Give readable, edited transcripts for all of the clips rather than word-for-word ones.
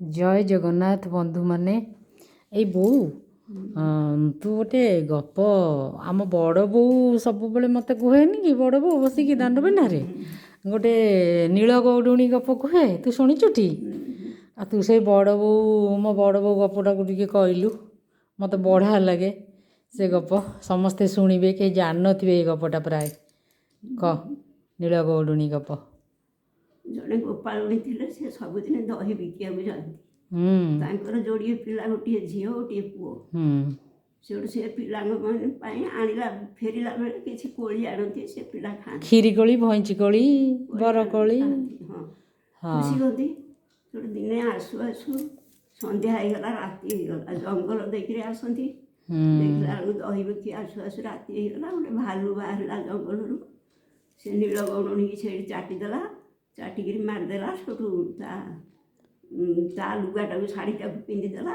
जय जगन्नाथ बंधु माने एई बोऊ तू गोटे गप आम बड़ बोऊ सब बेले मत कहेनि कि बड़ बोऊ बसिकी दांड बेंडारे गोटे नील गौडुणी गप कहे तू शुणुचुटी आ तू से बड़ बोऊ मो बड़ बोऊ गपटा को टिके कहलु मत बढ़िया लगे से गप समस्ते शुणिबे के जान नथिबे ए गपटा प्राय कह नील गौडुणी गप जड़े गोपालुणी थे से सबुदिन दही बिकिया जाती तांकर जोड़िए पिला गोटे झी गोटे पुओ से पिला आनिला फेरला बेले किसी कोली आणती से पिला खाती खीरी कोली भैंची कोली बर कोली हाँ खुशी होती दिने आसु आसु संध्या होगला राति होगला जंगल देखिए आसती देखला दही बिकी आसु आसु राति होगला गोटे भालू बाहर जंगल से नील गौडुणी से चाटिदेला चाटिकी मारिदेला सेठू ता लुगाटा शाढ़ीटा पिंधिदेला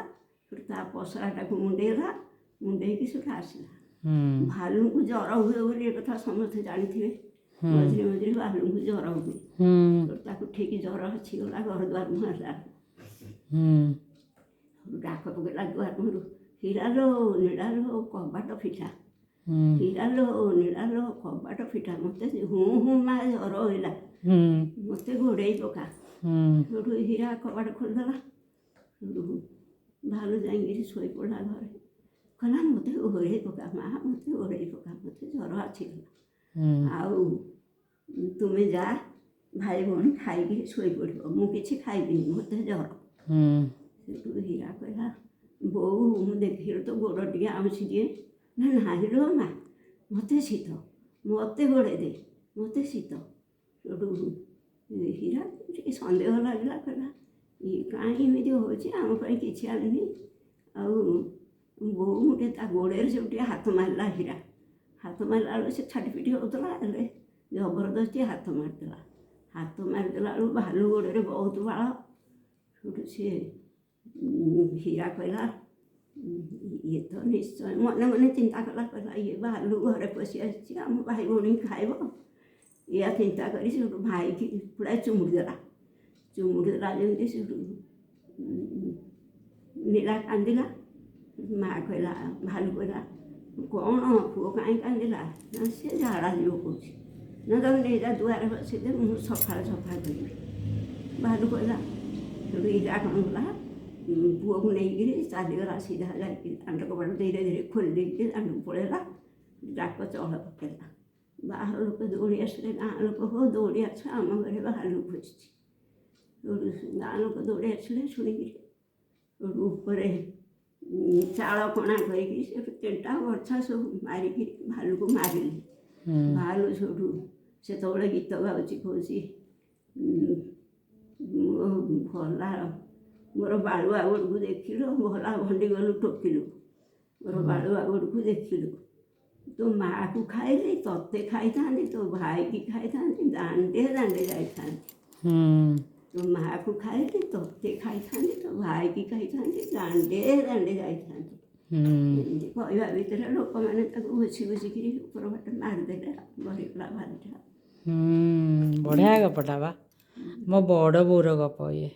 ता पसराटा को मुंडेला मुंडेकी से आसला भालू को जर हुए बोली कथा समस्ते जानी मझे मझे भालू को जर हुए ठीक जर आसीगला घर द्वार मुहला डाक पकड़ा द्वार मुहर हीरालो नीड़ालो कबाट फिटा हीरालो नीड़ालो कबाट फिटा मत हूँ हूँ माँ जर होगा मत घोड़े पका सेठू हीरा कबाट खोलदेला भालू जाइए शोई पड़ा घर कहला मत घोड़े पका माँ मत घोड़े पका मत जर आसीगला आउ तुम्हें जा भाई भौणी खाई शोई पड़ मुझे खाइबी मत जर सेठू हीरा कहला बोऊ मुझे देखिए तो गोड़ टे आउसी दिए ना नहीं रो माँ मत शीत मत घोड़े दे मत शीत सेठू हीरा टे सन्देह लगला कहला ये कहीं एमती होम कि आनी आउ मुझे गोड़े से गोटे हाथ मारला हीरा हाथ मारला बेल से छाटिपिटी होता जबरदस्ती हाथ मारिदेला भालू गोड़े बहुत बाल सेठू सी हीरा कहला ये तो निश्चय मन मन चिंता कला कहला ये भालू घरे पशि आम भाई भौणी खाइब या चिंता करी भाई की पूरा चुमुड़देला जमी से नीला कांदिला माँ कहला भालू कहला कौन पुओ कहीं कांदिला ना सी झाड़ा जीव कौन ना तक नहीं जा दुआर बसदे मुझे सफा सफा करी भालू कहला हीरा कौन गला पुओ को नहीं चलीगला सीधा जाकि दांड कबाट धीरे धीरे खोल देकी दांड को पड़ेगा डाक चढ़ पकेला बाहर लोक दौड़ी आसले गाँ लोक हो दौड़ी आस आम घरे भालू खोजी गाँ लोक दौड़ी आसले शुणिकी ऊपर चाल कणा करके टेंटा वर्षा सब मारिकी भालू को मारिले भालू सेठू से गीत गाँची कौची भला मोर बालुआ गोड़ को देखिलु भला भंडी गलु टोकिलु मोर बालुआ गोड़ को देखिलु तो माँ को खाइली तत्ते खाई था तो भाई की खाई था दांडे दांडे जाई था तो माँ को खाइली तत्ते खाई था तो भाई की खाई था दांडे दांडे जाई था कहवा भितर लोक मैंने घुसी घुसिकी ऊपर बाट मारिदेले मरीगला भालुटा बढ़िया गपटा बा मो बड़ बोर गप ये